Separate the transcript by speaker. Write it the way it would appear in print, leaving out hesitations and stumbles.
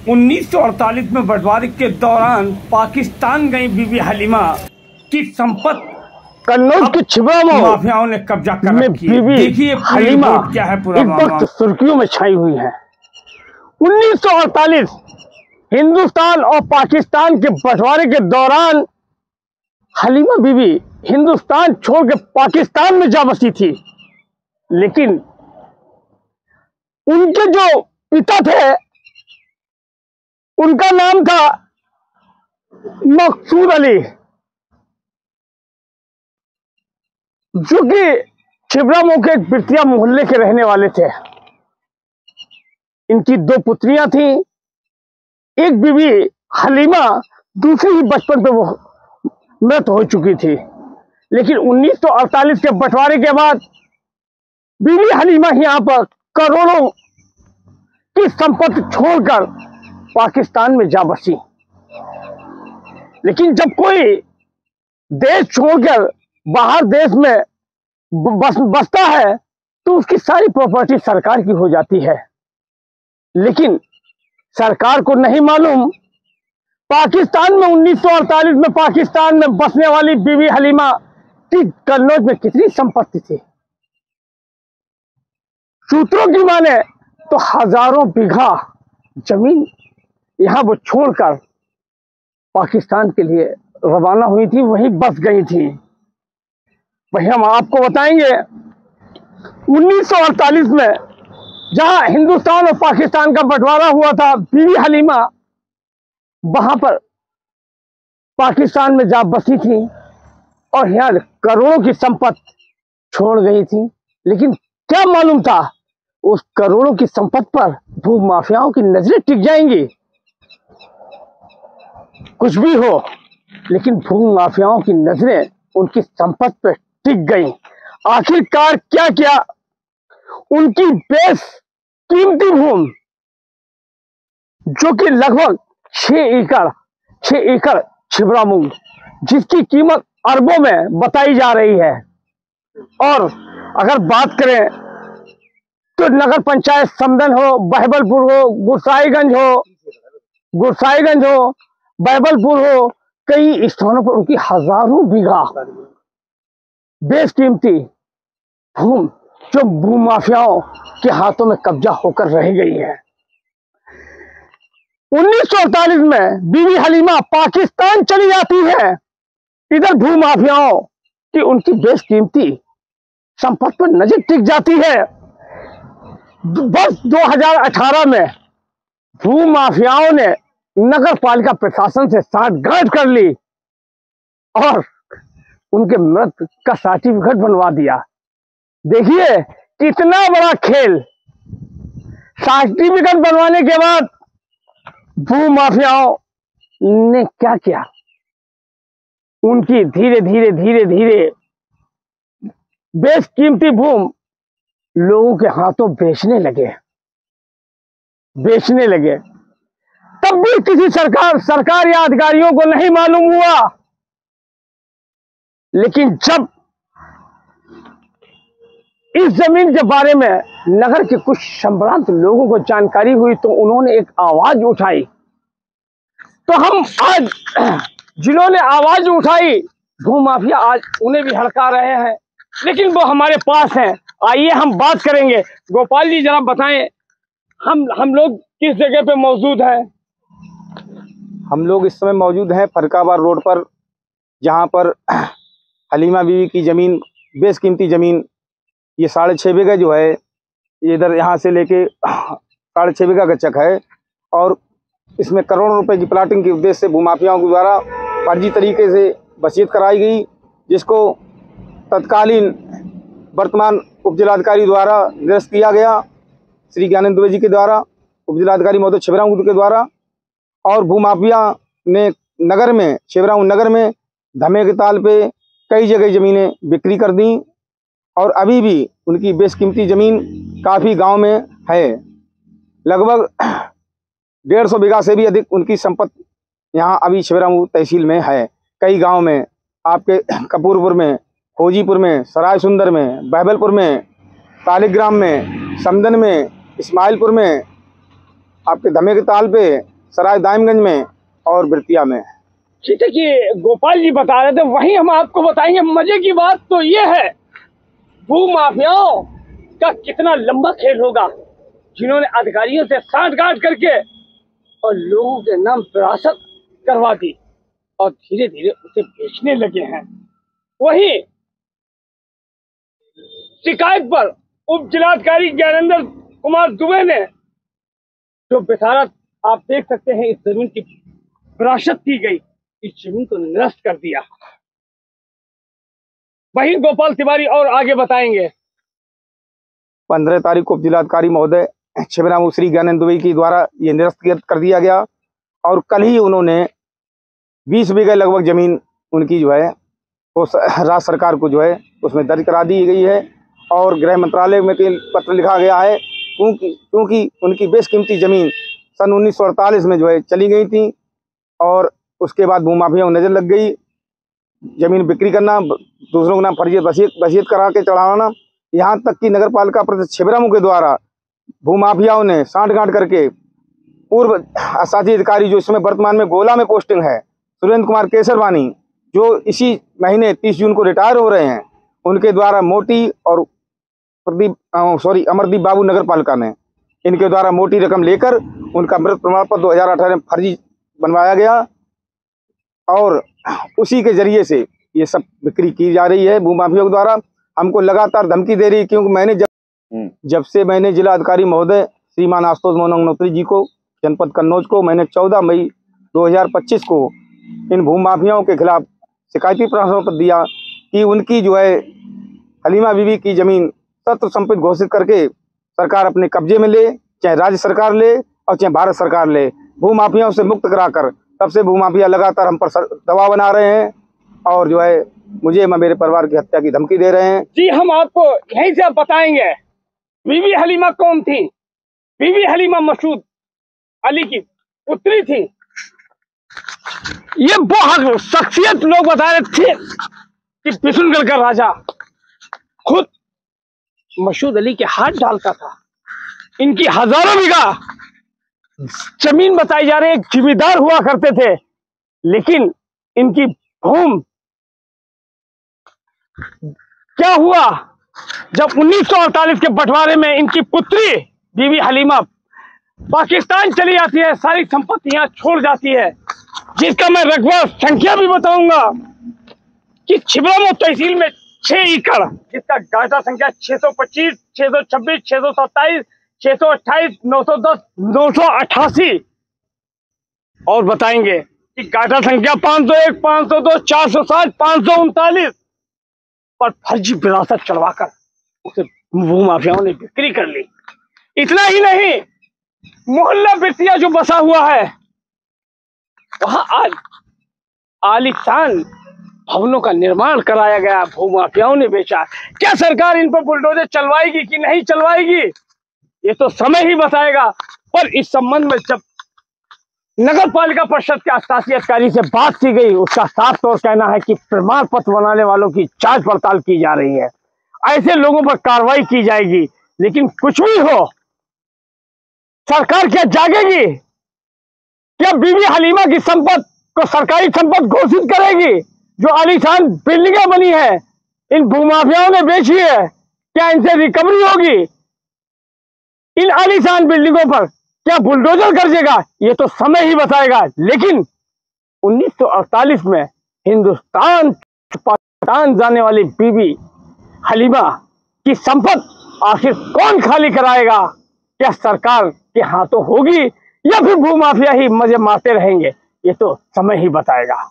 Speaker 1: 1948 में बंटवारे के दौरान पाकिस्तान गई बीबी हलीमा की संपत्ति
Speaker 2: कन्नौज के छिबरामऊ
Speaker 1: माफियाओं ने कब्जा कर रखी है। देखिए
Speaker 2: हलीमा
Speaker 1: क्या है पूरा
Speaker 2: इस वक्त सुर्खियों में छाई हुई है। 1948 हिंदुस्तान और पाकिस्तान के बंटवारे के दौरान हलीमा बीबी हिंदुस्तान छोड़ के पाकिस्तान में जा बसी थी, लेकिन उनके जो पिता थे उनका नाम था मकसूद अली, जो कि छिबरामऊ के बिरतिया मोहल्ले के रहने वाले थे। इनकी 2 पुत्रियां थीं। एक बीवी हलीमा, दूसरी ही बचपन पे वो मृत हो चुकी थी, लेकिन 1948 के बंटवारे के बाद बीवी हलीमा यहाँ पर करोड़ों की संपत्ति छोड़कर पाकिस्तान में जा बसी। लेकिन जब कोई देश छोड़कर बाहर देश में बसता है तो उसकी सारी प्रॉपर्टी सरकार की हो जाती है, लेकिन सरकार को नहीं मालूम पाकिस्तान में 1948 में पाकिस्तान में बसने वाली बीवी हलीमा की कन्नौज में कितनी संपत्ति थी। सूत्रों की माने तो हजारों बीघा जमीन यहां वो छोड़कर पाकिस्तान के लिए रवाना हुई थी, वहीं बस गई थी। वही हम आपको बताएंगे 1948 में जहां हिंदुस्तान और पाकिस्तान का बंटवारा हुआ था, बीवी हलीमा वहां पर पाकिस्तान में जा बसी थी और यहाँ करोड़ों की संपत्ति छोड़ गई थी। लेकिन क्या मालूम था उस करोड़ों की संपत्ति पर भू माफियाओं की नजरें टिक जाएंगी। कुछ भी हो, लेकिन भू माफियाओं की नजरें उनकी संपत्ति पर टिक गई। आखिरकार क्या किया, उनकी बेस कीमती भूमि जो कि लगभग 6 एकड़ छिबरामऊ, जिसकी कीमत अरबों में बताई जा रही है। और अगर बात करें तो नगर पंचायत समदन हो, बहबलपुर हो, गुरसाईगंज हो, बहबलपुर हो, कई स्थानों पर उनकी हजारों बीघा बेशकीमती भूमि जो भूमाफियाओं के हाथों में कब्जा होकर रह गई है। 1948 में बीवी हलीमा पाकिस्तान चली जाती है, इधर भूमाफियाओं की उनकी बेशकीमती संपत्ति पर नजर टिक जाती है। वर्ष 2018 में भूमाफियाओं ने नगर पालिका प्रशासन से साठगांठ कर ली और उनके मृत का सर्टिफिकेट बनवा दिया। देखिए कितना बड़ा खेल। सर्टिफिकेट बनवाने के बाद भूमाफियाओं ने क्या किया, उनकी धीरे धीरे बेशकीमती भूमि लोगों के हाथों बेचने लगे। तब भी किसी सरकार या अधिकारियों को नहीं मालूम हुआ। लेकिन जब इस जमीन के बारे में नगर के कुछ संभ्रांत लोगों को जानकारी हुई तो उन्होंने एक आवाज उठाई। तो हम आज जिन्होंने आवाज उठाई, भूमाफिया आज उन्हें भी हड़का रहे हैं, लेकिन वो हमारे पास हैं। आइए हम बात करेंगे। गोपाल जी जरा बताएं, हम लोग किस जगह पे मौजूद हैं?
Speaker 3: हम लोग इस समय मौजूद हैं फरकाबाद रोड पर, जहां पर हलीमा बीवी की जमीन, बेशकीमती जमीन, ये 6.5 बीघा जो है, ये इधर यहाँ से लेके 6.5 बीघा का चक है और इसमें करोड़ों रुपए की प्लाटिंग के उद्देश्य से भूमाफियाओं के द्वारा फर्जी तरीके से वसीयत कराई गई, जिसको तत्कालीन वर्तमान उपजिलाधिकारी द्वारा निरस्त किया गया, श्री ज्ञानेंद्र दुबे जी के द्वारा, उपजिलाधिकारी महोदय छिबरामऊ के द्वारा। और भूमाफिया ने नगर में, छिबरामऊ नगर में धमे के ताल पे कई जगह ज़मीनें बिक्री कर दी और अभी भी उनकी बेशकीमती ज़मीन काफ़ी गांव में है। लगभग 150 बीघा से भी अधिक उनकी संपत्ति यहाँ अभी छिबरामऊ तहसील में है। कई गांव में, आपके कपूरपुर में, खोजीपुर में, सराय सुंदर में, बहबलपुर में, तालिग्राम में, समदन में, इस्माइलपुर में, आपके धमे के ताल पे सराय दायमगंज में और बिरतिया में।
Speaker 1: ठीक है कि गोपाल जी बता रहे थे, वहीं हम आपको बताएंगे। मजे की बात तो ये है, भूमाफियाओं का कितना लंबा खेल होगा, जिन्होंने अधिकारियों से साठगांठ करके और लोगों के नाम विरासत करवा दी और धीरे धीरे उसे बेचने लगे हैं। वहीं शिकायत पर उप जिलाधिकारी ज्ञानेंद्र कुमार दुबे ने जो बिसारत आप देख सकते हैं, इस जमीन की विरासत की गई, इस जमीन को निरस्त कर दिया। वहीं गोपाल तिवारी और आगे बताएंगे।
Speaker 3: 15 तारीख को उप जिलाधिकारी महोदय शिवराम श्री ज्ञानेंद्र दुबे के द्वारा ये निरस्त कर दिया गया और कल ही उन्होंने 20 बीघे लगभग जमीन उनकी जो है वो राज्य सरकार को जो है उसमें दर्ज करा दी गई है। और गृह मंत्रालय में पत्र लिखा गया है क्योंकि उनकी बेशकीमती जमीन सन 1948 में जो है चली गई थी और उसके बाद भूमाफिया को नजर लग गई। जमीन बिक्री करना, दूसरों के नाम फर्जी वसीयत करा के चढ़ाना, यहाँ तक कि नगर पालिका प्रमुख छिबरामऊ के द्वारा भूमाफियाओं ने साठगांठ करके पूर्व शासी अधिकारी जो इसमें वर्तमान में गोला में पोस्टिंग है सुरेंद्र कुमार केसरवानी, जो इसी महीने 30 जून को रिटायर हो रहे हैं, उनके द्वारा मोटी और अमरदीप बाबू नगर पालिका में इनके द्वारा मोटी रकम लेकर उनका मृत प्रमाण पत्र 2018 में फर्जी बनवाया गया और उसी के जरिए से ये सब बिक्री की जा रही है। भूमाफियों के द्वारा हमको लगातार धमकी दे रही है, क्योंकि मैंने जब से मैंने जिला अधिकारी महोदय श्रीमान आशुतोष मोहन अग्निहोत्री जी को जनपद कन्नौज को मैंने 14 मई 2025 को इन भूमाफियाओं के खिलाफ शिकायती प्रश्न पत्र दिया कि उनकी जो है हलीमा बीवी की जमीन शत्रु संपत्ति घोषित करके सरकार अपने कब्जे में ले, चाहे राज्य सरकार ले और चाहे भारत सरकार ले, भूमाफियाओं से मुक्त कराकर। तब से भूमाफिया लगातार हम पर दबाव बना रहे हैं और जो है मुझे मेरे परिवार की हत्या की धमकी दे रहे हैं।
Speaker 1: जी, हम आपको यहीं से बताएंगे बीबी हलीमा कौन थी। बीबी हलीमा मसूद अली की पुत्री थी। ये वो शख्सियत लोग बता रहे थे कि बिशुनगढ़ का राजा खुद मसूद अली के हाथ डालता था। इनकी हजारों बीघा जमीन बताई जा रही है, जिम्मेदार हुआ करते थे, लेकिन इनकी भूमि क्या हुआ जब 1948 के बंटवारे में इनकी पुत्री बीबी हलीमा पाकिस्तान चली जाती है, सारी संपत्तियां छोड़ जाती है, जिसका मैं रकबा संख्या भी बताऊंगा कि छिबरामऊ तहसील में 6 एकड़, जिसका डाटा संख्या 625, 626, 627, 628, 910, 988 और बताएंगे कि डाटा संख्या 501, 502, 460, 539 पर फर्जी विरासत चढ़वाकर उसे भूमाफियाओं ने बिक्री कर ली। इतना ही नहीं, मोहल्ला बिरतिया जो बसा हुआ है, वहां आज आलीशान भवनों का निर्माण कराया गया, भूमाफियाओं ने बेचा। क्या सरकार इन पर बुलडोजर चलवाएगी कि नहीं चलवाएगी, ये तो समय ही बताएगा। पर इस संबंध में जब नगर पालिका परिषद के शासी अधिकारी से बात की गई, उसका साफ तौर कहना है कि प्रमाण पत्र बनाने वालों की जांच पड़ताल की जा रही है, ऐसे लोगों पर कार्रवाई की जाएगी। लेकिन कुछ भी हो, सरकार क्या जागेगी? क्या बीबी हलीमा की संपत्ति को सरकारी संपत्ति घोषित करेगी? जो आलीशान बिल्डिंगें बनी है, इन भूमाफियाओं ने बेची है, क्या इनसे रिकवरी होगी? इन आलीशान बिल्डिंगों पर क्या बुलडोजर गरजेगा, ये तो समय ही बताएगा। लेकिन 1948 में हिंदुस्तान पाकिस्तान जाने वाली बीबी हलीमा की संपत्ति आखिर कौन खाली कराएगा? क्या सरकार के हाथों होगी या फिर भूमाफिया ही मजे मारते रहेंगे? ये तो समय ही बताएगा।